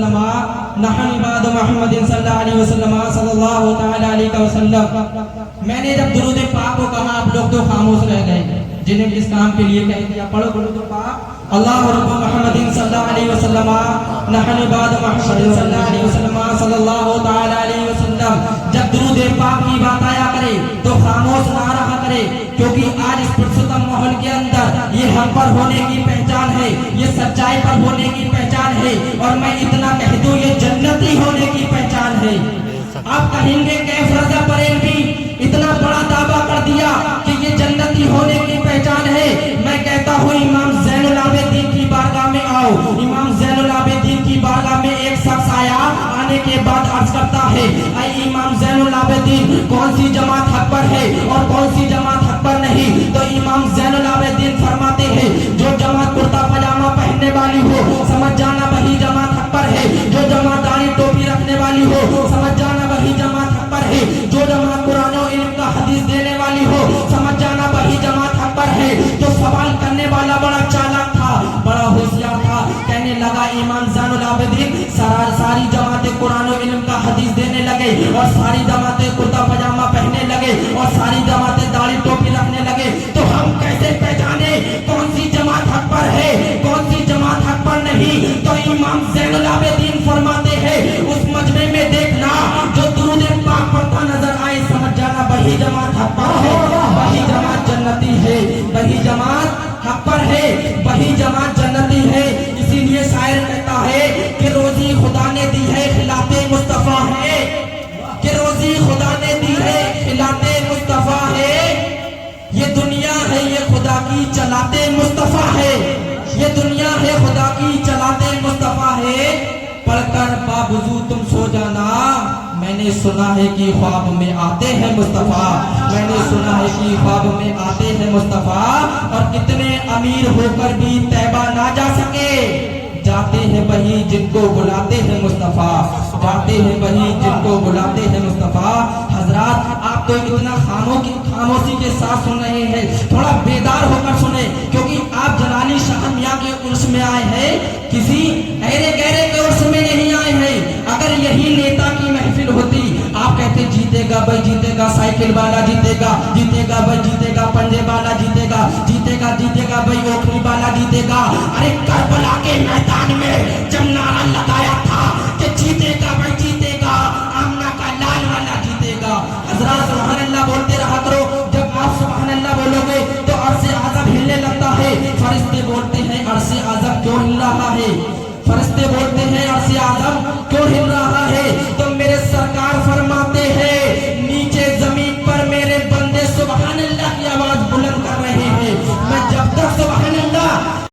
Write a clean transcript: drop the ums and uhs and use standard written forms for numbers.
وسلم نحن عباد محمد صلی اللہ علیہ وسلم صلی اللہ تعالی علیہ وسلم. میں نے جب درود پاک کو کہا آپ لوگ تو خاموش رہ گئے. جنہیں کس کام کے لیے کہہ دیا پڑھو درود پاک. اللہ رب محمد صلی اللہ علیہ وسلم نحن عباد محمد صلی اللہ علیہ وسلم صلی اللہ تعالی علیہ وسلم. جب درود پاک کی بات آیا کرے تو خاموش نہ رہا کرے, کیونکہ آج اس پرستم ماحول کے اندر یہ حق پر ہونے کی پہچان ہے, یہ سچائی پر ہونے کی پہچان ہے, اور میں اتنا کہہ دوں یہ جنتی ہونے کی پہچان ہے. آپ کہیں گے کیف رضا پریلوی اتنا بڑا دعویٰ کر دیا کہ یہ جنتی ہونے کی پہچان ہے. میں کہتا ہوں امام زین العابدین کی بارگاہ میں آؤ. امام زین العابدین کی بارگاہ میں ایک شخص آیا, آنے کے بعد عرض کرتا ہے اے امام زین العابدین کون سی جماعت حق پر ہے اور کون سی جماعت حق پر نہیں؟ تو امام زین العابدین فرماتے ہیں جو جماعت کرتا پاجامہ پہننے والی ہو سمجھ جانا وہی جماعت حق پر ہے, جو جماعت داڑھی ٹوپی رکھنے والی ہو سمجھ جانا وہی جماعت حق پر ہے, جو جماعت قرآن و علم کا حدیث دینے والی ہو سمجھ جانا وہی جماعت حق پر ہے. تو سوال کرنے والا بڑا چالاک تھا, بڑا ہوشیار تھا. کہنے لگا امام زین العابدین ساری جماعتیں قرآن و علم کا حدیث دینے لگے اور ساری جماعتیں کرتا پاجامہ پہننے لگے اور ساری جماعتیں داڑھی ٹوپی رکھنے لگے, تو ہم کیسے پہچانے کون سی جماعت حق پر ہے کون سی جماعت حق پر نہیں؟ تو امام زین العابدین فرماتے ہیں اس مجمع میں دیکھنا جو درود پاک پڑھتا نظر آئے سمجھ جانا وہی جماعت حق پر ہے, وہی جماعت جنتی ہے, وہی جماعت حق پر ہے, وہی جماعت جنتی ہے. اسی لیے شاعر کہتا ہے کہ روزی خدا نے دی ہے خلاف مصطفیٰ ہے, کہ روزی خدا نے دی ہے خلاف مصطفیٰ ہے. یہ دنیا ہے یہ خدا کی چلاتے مصطفیٰ ہے, یہ دنیا ہے خدا کی چلاتے مصطفیٰ ہے. پڑھ کر باوضو تم سو جانا, میں نے سنا ہے کہ خواب میں آتے ہیں مصطفیٰ, میں نے سنا ہے کہ خواب میں آتے ہیں مصطفیٰ. اور کتنے امیر ہو کر بھی طیبہ نہ جا سکے, جاتے ہیں وہی جن کو بلاتے ہیں مصطفیٰ, جاتے ہیں وہی جن کو بلاتے ہیں مصطفیٰ. حضرات آپ تو اتنا خاموشی کے ساتھ سن رہے ہیں, تھوڑا بیدار ہو کر سنیں, کیونکہ آپ جلالی شاہ میاں کے عرس میں آئے ہیں, کسی ایرے گہرے کے عرس میں نہیں آئے ہیں. اگر یہی نیتا کی محفل ہوتی آپ کہتے جیتے گا بھائی جیتے گا, سائیکل والا جیتے گا, جیتے گا بھائی جیتے گا, پنجے والا جیتے گا, جیتے گا بھائی اوکھری والا جیتے گا. ارے کربلا کے میدان میں جب نعرہ لگایا تھا کہ جیتے گا بھائی جیتے گا, آمنہ کا لال والا جیتے گا. حضرات سبحان اللہ بولتے رہا کرو, جب آپ سبحان اللہ بولو گے تو عرش اعظم ہلنے لگتا ہے. فرشتے بولتے ہیں عرش اعظم کیوں ہل رہا ہے, فرشتے بولتے ہیں عرش اعظم کیوں ہل